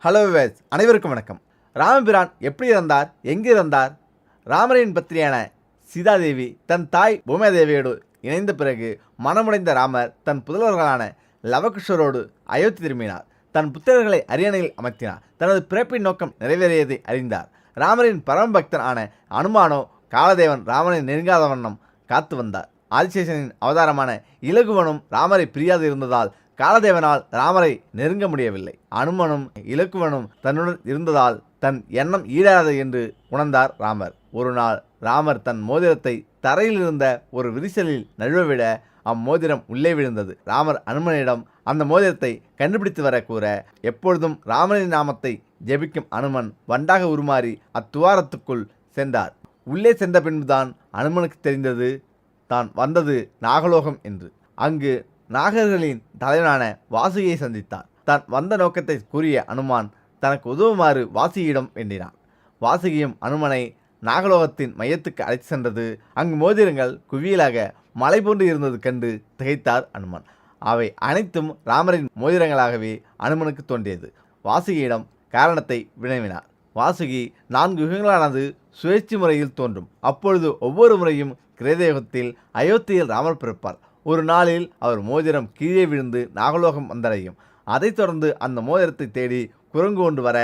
Hello wives, அனைவருக்கும் வணக்கம். ராமபிரான் எப்படி இறந்தார், எங்கு இறந்தார்? ராமரின் பத்திரியான சீதாதேவி தன் தாய் பூமாதேவியோடு இணைந்த பிறகு மனமுடைந்த ராமர் தன் புதல்வர்களான லவகுஷரோடு அயோத்தி திரும்பினார். தன் புத்திரர்களை அரியணையில் அமர்த்தினார். தனது பிறப்பின் நோக்கம் நிறைவேறியதை அறிந்தார். ராமரின் பரமபக்தன் ஆன அனுமானோ காலதேவன் ராமனை நெருங்காத வண்ணம் காத்து வந்தார். ஆதிசேஷனின் அவதாரமான இலகுவனும் ராமரை பிரியாது இருந்ததால் காலதேவனால் ராமரை நெருங்க முடியவில்லை. அனுமனும் இலக்குவனும் தன்னுடன் இருந்ததால் தன் எண்ணம் ஈடாது என்று உணர்ந்தார் ராமர். ஒரு நாள் ராமர் தன் மோதிரத்தை தரையில் இருந்த ஒரு விரிசலில் நழுவவிட அம்மோதிரம் உள்ளே விழுந்தது. ராமர் அனுமனிடம் அந்த மோதிரத்தை கண்டுபிடித்து வர கூற, எப்பொழுதும் ராமனின் நாமத்தை ஜெபிக்கும் அனுமன் வண்டாக உருமாறி அத்துவாரத்துக்குள் சென்றார். உள்ளே சென்ற பின்புதான் அனுமனுக்கு தெரிந்தது தான் வந்தது நாகலோகம் என்று. அங்கு நாகர்களின் தலைவனான வாசுகியை சந்தித்தார். தான் வந்த நோக்கத்தை கூறிய அனுமான் தனக்கு உதவுமாறு வாசுகியிடம் வேண்டினான். வாசுகியும் அனுமனை நாகலோகத்தின் மையத்துக்கு அழைத்து சென்றது. அங்கு மோதிரங்கள் குவியலாக மலை போன்று இருந்தது கண்டு திகைத்தார் அனுமன். அவை அனைத்தும் ராமரின் மோதிரங்களாகவே அனுமனுக்கு தோன்றியது. வாசுகியிடம் காரணத்தை வினவினார். வாசுகி 4 யுகங்களானது சுழற்சி முறையில் தோன்றும். அப்பொழுது ஒவ்வொரு முறையும் கிரேதயுகத்தில் அயோத்தியில் ராமர் பிறப்பார். ஒரு நாளில் அவர் மோதிரம் கீழே விழுந்து நாகலோகம் வந்தடையும். அதைத் தொடர்ந்து அந்த மோதிரத்தை தேடி குரங்கு கொண்டு வர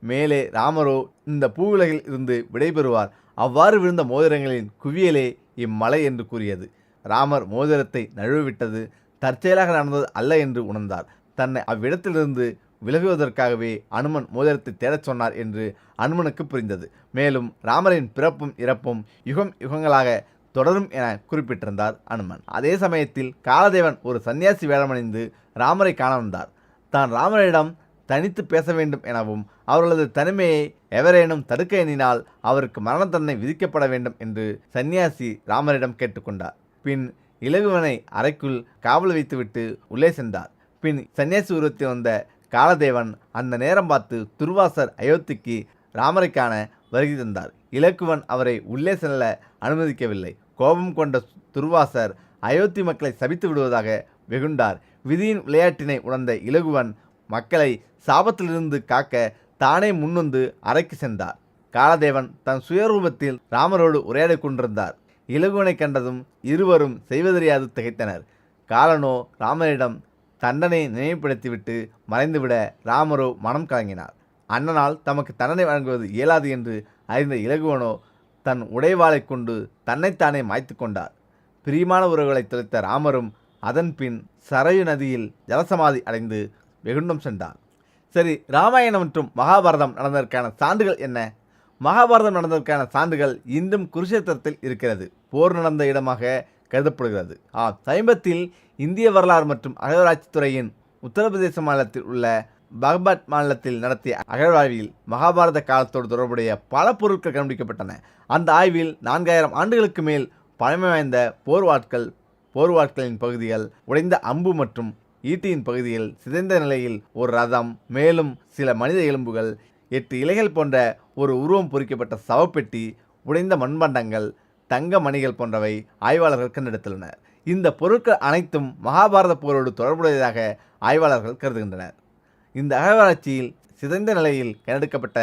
மேலே ராமரோ இந்த பூவுலகில் இருந்து விடைபெறுவார். அவ்வாறு விழுந்த மோதிரங்களின் குவியலே இம்மலை என்று கூறியது. ராமர் மோதிரத்தை நழுவிவிட்டது தற்செயலாக நடந்தது அல்ல என்று உணர்ந்தார். தன்னை அவ்விடத்திலிருந்து விலகுவதற்காகவே அனுமன் மோதிரத்தை தேடச் சொன்னார் என்று அனுமனுக்கு புரிந்தது. மேலும் ராமரின் பிறப்பும் இறப்பும் யுகம் யுகங்களாக தொடரும் என குறிப்பிட்டிருந்தார் அனுமன். அதே சமயத்தில் காலதேவன் ஒரு சன்னியாசி வேடமணிந்து ராமரை காண வந்தார். தான் ராமரிடம் தனித்து பேச வேண்டும் எனவும் அவர்களது தனிமையை எவரேனும் தடுக்க எண்ணினால் அவருக்கு மரண தண்டனை விதிக்கப்பட வேண்டும் என்று சன்னியாசி ராமரிடம் கேட்டுக்கொண்டார். பின் இலகுவனை அறைக்குள் காவல் வைத்துவிட்டு உள்ளே சென்றார். பின் சன்னியாசி உருவத்தில் வந்த காலதேவன் அந்த நேரம் பார்த்து துர்வாசர் அயோத்திக்கு ராமரை காண வருகை தந்தார். இலக்குவன் அவரை உள்ளே செல்ல அனுமதிக்கவில்லை. கோபம் கொண்ட துர்வாசர் அயோத்தி மக்களை சபித்து விடுவதாக வெகுண்டார். விதியின் விளையாட்டினை உணர்ந்த இலகுவன் மக்களை சாபத்திலிருந்து காக்க தானே முன்வந்து அறைக்கு சென்றார். காலதேவன் தன் சுயரூபத்தில் ராமரோடு உரையாடி கொண்டிருந்தார். இலகுவனை கண்டதும் இருவரும் செய்வதறியாது திகைத்தனர். காலனோ ராமரிடம் தண்டனை நினைவுபடுத்திவிட்டு மறைந்துவிட ராமரோ மனம் கலங்கினார். அண்ணனால் தமக்கு தண்டனை வழங்குவது இயலாது என்று அறிந்த இலகுவனோ தன் உடைவாளை கொண்டு தன்னைத்தானே மாய்த்து கொண்டார். பிரியமான உறவுகளை தொலைத்த ராமரும் அதன் பின் சரயு நதியில் ஜலசமாதி அடைந்து வெகுண்டம் சென்றார். சரி, ராமாயணம் மற்றும் மகாபாரதம் நடந்ததற்கான சான்றுகள் என்ன? மகாபாரதம் நடந்ததற்கான சான்றுகள் இன்றும் குருஷேத்திரத்தில் இருக்கிறது. போர் நடந்த இடமாக கருதப்படுகிறது. சமீபத்தில் இந்திய வரலாறு மற்றும் அகழ்வாராய்ச்சித்துறையின் உத்தரப்பிரதேச மாநிலத்தில் உள்ள பகபட் மாநிலத்தில் நடத்திய அகழ்வாய்வில் மகாபாரத காலத்தோடு தொடர்புடைய பல பொருட்கள் கண்டுபிடிக்கப்பட்டன. அந்த ஆய்வில் 4000 ஆண்டுகளுக்கு மேல் பழமை வாய்ந்த போர்வாட்களின் பகுதிகள், உடைந்த அம்பு மற்றும் ஈட்டியின் பகுதியில் சிதைந்த நிலையில் ஒரு ரதம், மேலும் சில மனித எலும்புகள், 8 இலைகள் போன்ற ஒரு உருவம் பொறிக்கப்பட்ட சவப்பெட்டி, உடைந்த மண்பண்டங்கள், தங்க மணிகள் போன்றவை ஆய்வாளர்கள் கண்டெடுத்துள்ளனர். இந்த பொருட்கள் அனைத்தும் மகாபாரத போரோடு தொடர்புடையதாக ஆய்வாளர்கள் கருதுகின்றனர். இந்த அகழ்வாராய்ச்சியில் சிதைந்த நிலையில் கண்டெடுக்கப்பட்ட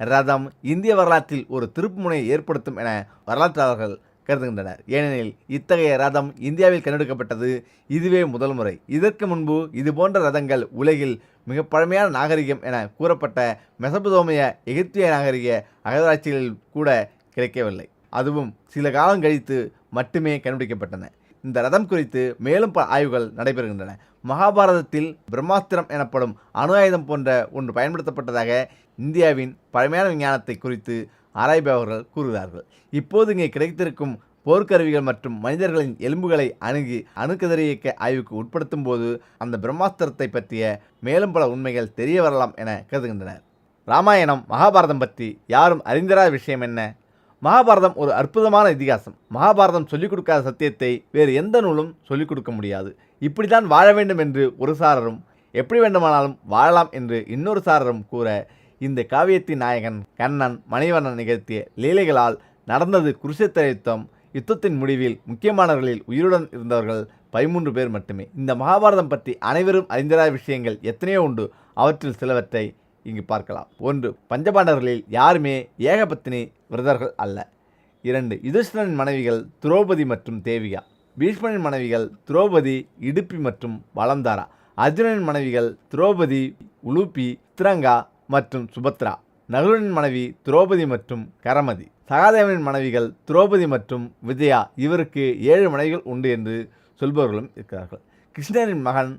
ரதம் இந்திய வரலாற்றில் ஒரு திருப்புமுனையை ஏற்படுத்தும் என வரலாற்றாளர்கள் கருதுகின்றனர். ஏனெனில் இத்தகைய ரதம் இந்தியாவில் கண்டெடுக்கப்பட்டது இதுவே முதல் முறை. இதற்கு முன்பு இதுபோன்ற ரதங்கள் உலகில் மிக பழமையான நாகரிகம் என கூறப்பட்ட மெசபதோமிய எகிப்திய நாகரிக அகழ்வாராய்ச்சிகளில் கூட கிடைக்கவில்லை. அதுவும் சில காலம் கழித்து மட்டுமே கண்டுபிடிக்கப்பட்டன. இந்த ரதம் குறித்து மேலும் பல ஆய்வுகள் நடைபெறுகின்றன. மகாபாரதத்தில் பிரம்மாஸ்திரம் எனப்படும் அணு ஆயுதம் போன்ற ஒன்று பயன்படுத்தப்பட்டதாக இந்தியாவின் பழமையான விஞ்ஞானத்தை குறித்து ஆராய்பவர்கள் கூறுகிறார்கள். இப்போது இங்கே கிடைத்திருக்கும் போர்க்கருவிகள் மற்றும் மனிதர்களின் எலும்புகளை அணுகி அணுக்கதிரியக்க ஆய்வுக்கு உட்படுத்தும் போது அந்த பிரம்மாஸ்திரத்தை பற்றிய மேலும் பல உண்மைகள் தெரிய வரலாம் என கருதுகின்றனர். ராமாயணம் மகாபாரதம் பற்றி யாரும் அறிந்திராத விஷயம் என்ன? மகாபாரதம் ஒரு அற்புதமான இதிகாசம். மகாபாரதம் சொல்லிக் கொடுக்காத சத்தியத்தை வேறு எந்த நூலும் சொல்லிக் கொடுக்க முடியாது. இப்படித்தான் வாழ வேண்டும் என்று ஒரு சாரரும், எப்படி வேண்டுமானாலும் வாழலாம் என்று இன்னொரு சாரரும் கூற, இந்த காவியத்தின் நாயகன் கண்ணன் மணிவண்ணன் நிகழ்த்திய லீலைகளால் நடந்தது குருஷேத்திர யுத்தம். யுத்தத்தின் முடிவில் முக்கியமானவர்களில் உயிருடன் இருந்தவர்கள் 13 பேர் மட்டுமே. இந்த மகாபாரதம் பற்றி அனைவரும் அறிந்திராத விஷயங்கள் எத்தனையோ உண்டு. அவற்றில் சிலவற்றை இங்கு பார்க்கலாம். 1. பஞ்சபாண்டவர்களில் யாருமே ஏகபத்தினி விரதர்கள் அல்ல. 2. யுதிஷ்டரின் மனைவிகள் திரௌபதி மற்றும் தேவிகா. பீஷ்மனின் மனைவிகள் திரௌபதி, இடுப்பி மற்றும் பலந்தாரா. அர்ஜுனனின் மனைவிகள் திரௌபதி, உலூப்பி, சித்ரங்கா மற்றும் சுபத்ரா. நகுலனின் மனைவி திரௌபதி மற்றும் கரமதி. சகாதேவனின் மனைவிகள் திரௌபதி மற்றும் விஜயா. இவருக்கு 7 மனைவிகள் உண்டு என்று சொல்பவர்களும் இருக்கிறார்கள். கிருஷ்ணரின் மகன்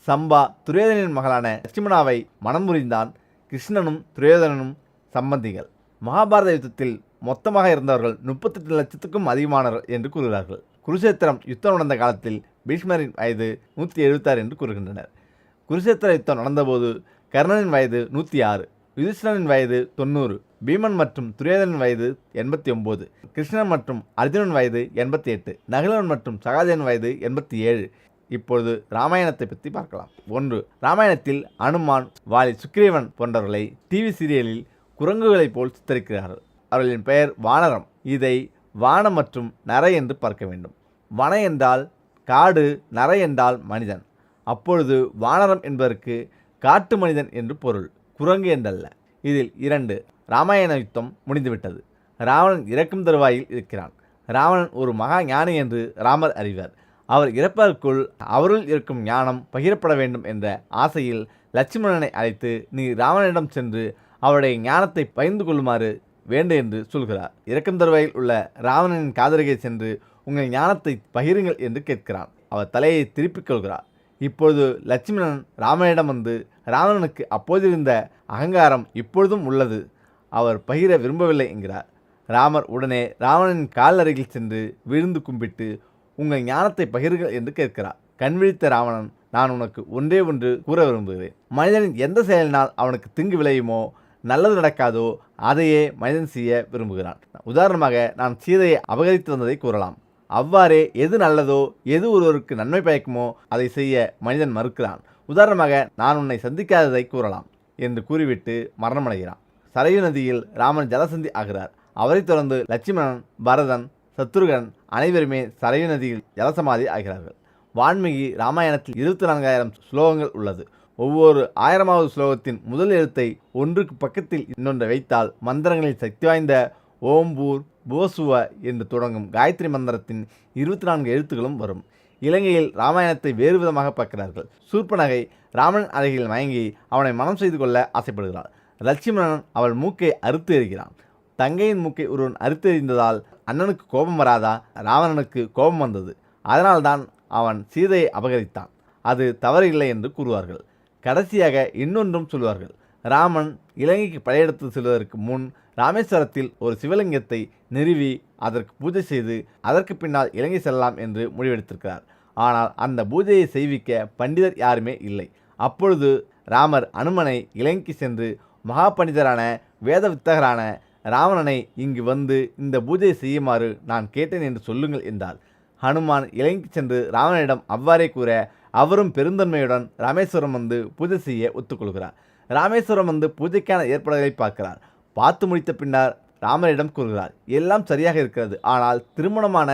சம்பா துரியோதனின் மகளான லட்சுமணாவை மனம் புரிந்தான். கிருஷ்ணனும் துரியோதனனும் சம்பந்திகள். மகாபாரத யுத்தத்தில் மொத்தமாக இருந்தவர்கள் 38 லட்சத்துக்கும் அதிகமானவர்கள் என்று கூறுகிறார்கள். குருஷேத்திரம் யுத்தம் நடந்த காலத்தில் பீஷ்மரின் வயது 176 என்று கூறுகின்றனர். குருஷேத்திர யுத்தம் நடந்தபோது கர்ணனின் வயது 106, யுதிஷ்டரின் வயது 90, பீமன் மற்றும் துரியோதனின் வயது 89, கிருஷ்ணன் மற்றும் அர்ஜுனன் வயது 88, நகுலன் மற்றும் சகாதேவன் வயது 87. இப்பொழுது ராமாயணத்தை பற்றி பார்க்கலாம். 1. ராமாயணத்தில் அனுமான், வாலி, சுக்ரீவன் போன்றவர்களை டிவி சீரியலில் குரங்குகளைப் போல் சித்தரிக்கிறார்கள். அவர்களின் பெயர் வானரம். இதை வானம் மற்றும் நரை என்று பார்க்க வேண்டும். வன என்றால் காடு, நரை என்றால் மனிதன். அப்பொழுது வானரம் என்பதற்கு காட்டு மனிதன் என்று பொருள், குரங்கு என்றல்ல. இதில் 2. ராமாயண யுத்தம் முடிந்துவிட்டது. ராவணன் இறக்கும் தருவாயில் இருக்கிறான். ராவணன் ஒரு மகா ஞானி என்று ராமர் அறிவார். அவர் இறப்பதற்குள் அவருள் இருக்கும் ஞானம் பகிரப்பட வேண்டும் என்ற ஆசையில் லட்சுமணனை அழைத்து, நீ ராவணனிடம் சென்று அவருடைய ஞானத்தை பகிர்ந்து கொள்ளுமாறு வேண்டு என்று சொல்கிறார். இறக்கும் தருவாயில் உள்ள ராவணனின் காதருகே சென்று உங்கள் ஞானத்தை பகிருங்கள் என்று கேட்கிறான். அவர் தலையை திருப்பிக் கொள்கிறார். இப்பொழுது லட்சுமணன் ராமனிடம் வந்து, ராவணனுக்கு அப்போதிருந்த அகங்காரம் இப்பொழுதும் உள்ளது, அவர் பகிர விரும்பவில்லை என்கிறார். ராமர் உடனே ராவணனின் கால் அருகில் சென்று விழுந்து கும்பிட்டு, உங்கள் ஞானத்தை பகிருங்கள் என்று கேட்கிறார். கண்விழித்த ராவணன், நான் உனக்கு ஒன்றே ஒன்று கூற விரும்புகிறேன். மனிதனின் எந்த செயலினால் அவனுக்கு தீங்கு விளையுமோ, நல்லது நடக்காதோ, அதையே மனிதன் செய்ய விரும்புகிறான். உதாரணமாக நான் சீதையை அபகரித்து வந்ததை கூறலாம். அவ்வாறே எது நல்லதோ, எது ஒருவருக்கு நன்மை பயக்குமோ அதை செய்ய மனிதன் மறுக்கிறான். உதாரணமாக நான் உன்னை சந்திக்காததை கூறலாம் என்று கூறிவிட்டு மரணமடைகிறான். சரையு நதியில் ராமன் ஜலசந்தி ஆகிறார். அவரை தொடர்ந்து லட்சுமணன், பரதன், சத்ருகன் அனைவருமே சரையு நதியில் ஜலசமாதி ஆகிறார்கள். வான்மீகி ராமாயணத்தில் 24,000 ஸ்லோகங்கள் உள்ளது. ஒவ்வொரு 1000வது ஸ்லோகத்தின் முதல் எழுத்தை ஒன்றுக்கு பக்கத்தில் இன்னொன்றை வைத்தால் மந்திரங்களில் சக்தி வாய்ந்த ஓம்பூர் போசுவ என்று தொடங்கும் காயத்ரி மந்திரத்தின் 24 எழுத்துக்களும் வரும். இலங்கையில் ராமாயணத்தை வேறு விதமாக பார்க்கிறார்கள். சூர்பனகை ராமனின் அருகில் மயங்கி அவனை மனம் செய்து கொள்ள ஆசைப்படுகிறாள். லட்சுமணன் அவள் மூக்கை அறுத்து எறிகிறான். தங்கையின் மூக்கை ஒருவன் அறுத்து எறிந்ததால் அண்ணனுக்கு கோபம் வராதா? ராவணனுக்கு கோபம் வந்தது. அதனால்தான் அவன் சீதையை அபகரித்தான். அது தவறு இல்லை என்று கூறுவார்கள். கடைசியாக இன்னொன்றும் சொல்வார்கள். ராமன் இலங்கைக்கு படையெடுத்து செல்வதற்கு முன் ராமேஸ்வரத்தில் ஒரு சிவலிங்கத்தை நிறுவி அதற்கு பூஜை செய்து அதற்கு பின்னால் இலங்கை செல்லலாம் என்று முடிவெடுத்திருக்கிறார். ஆனால் அந்த பூஜையை செய்விக்க பண்டிதர் யாருமே இல்லை. அப்பொழுது ராமர் அனுமனை இலங்கைக்கு சென்று மகா பண்டிதரான வேத வித்தகரான ராவணனை இங்கு வந்து இந்த பூஜையை செய்யுமாறு நான் கேட்டேன் என்று சொல்லுங்கள் என்றார். ஹனுமான் இலங்கைக்கு சென்று ராவணனிடம் அவ்வாறே கூற அவரும் பெருந்தன்மையுடன் ராமேஸ்வரம் வந்து பூஜை செய்ய ஒத்துக்கொள்கிறார். ராமேஸ்வரம் வந்து பூஜைக்கான ஏற்பாடுகளை பார்க்கிறார். பார்த்து முடித்த பின்னர் ராமரிடம் கூறுகிறார், எல்லாம் சரியாக இருக்கிறது, ஆனால் திருமணமான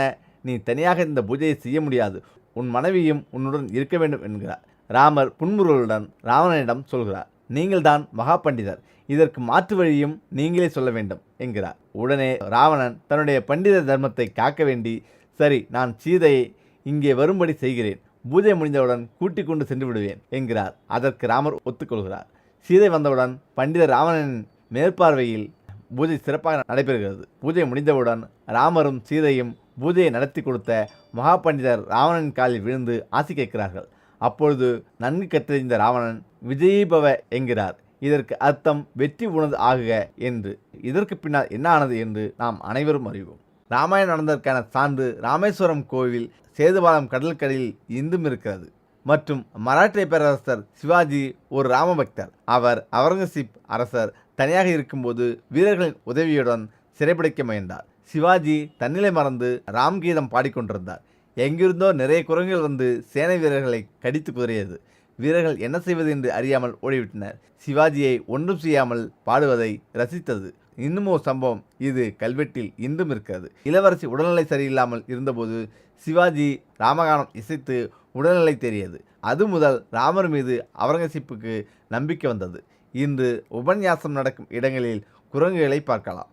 நீ தனியாக இந்த பூஜையை செய்ய முடியாது, உன் மனைவியும் உன்னுடன் இருக்க வேண்டும் என்கிறார். ராமர் புன்முறுவலுடன் ராவணனிடம் சொல்கிறார், நீங்கள்தான் மகா பண்டிதர், இதற்கு மாற்று வழியும் நீங்களே சொல்ல வேண்டும் என்கிறார். உடனே ராவணன் தன்னுடைய பண்டித தர்மத்தை காக்க வேண்டி, சரி நான் சீதையை இங்கே வரும்படி செய்கிறேன், பூஜை முடிந்தவுடன் கூட்டிக் கொண்டு சென்று விடுவேன் என்கிறார். அதற்கு ராமர் ஒத்துக்கொள்கிறார். சீதை வந்தவுடன் பண்டிதர் ராவணனின் மேற்பார்வையில் பூஜை சிறப்பாக நடைபெறுகிறது. பூஜை முடிந்தவுடன் ராமரும் சீதையும் பூஜையை நடத்தி கொடுத்த மகா பண்டிதர் ராவணனின் காலில் விழுந்து ஆசி கேட்கிறார்கள். அப்பொழுது நன்கு கற்றறிந்த ராவணன் விஜயீபவ என்கிறார். இதற்கு அர்த்தம் வெற்றி உணர்ந்து ஆகுக என்று. இதற்கு பின்னால் என்ன ஆனது என்று நாம் அனைவரும் அறிவோம். ராமாயணம் நடந்ததற்கான சான்று ராமேஸ்வரம் கோவில் சேதுபாலம் கடற்கரையில் இன்றும் இருக்கிறது. மற்றும் மராட்டிய பேரரசர் சிவாஜி ஒரு ராமபக்தர். அவர் அவுரங்கசீப் அரசர் தனியாக இருக்கும்போது வீரர்களின் உதவியுடன் சிறைப்பிடிக்க முயன்றார். சிவாஜி தன்னிலை மறந்து ராம்கீதம் பாடிக்கொண்டிருந்தார். எங்கிருந்தோ நிறைய குரங்குகள் வந்து சேனை வீரர்களை கடித்து குதறியது. வீரர்கள் என்ன செய்வது என்று அறியாமல் ஓடிவிட்டனர். சிவாஜியை ஒன்றும் செய்யாமல் பாடுவதை ரசித்தது. இன்னும் ஒரு சம்பவம் இது கல்வெட்டில் இன்றும் இருக்கிறது. இளவரசி உடல்நிலை சரியில்லாமல் இருந்தபோது சிவாஜி ராமகானம் இசைத்து உடல்நிலை தெரியாது. அது முதல் ராமர் மீது அவுரங்கசீப்புக்கு நம்பிக்கை வந்தது. இன்று உபன்யாசம் நடக்கும் இடங்களில் குரங்குகளை பார்க்கலாம்.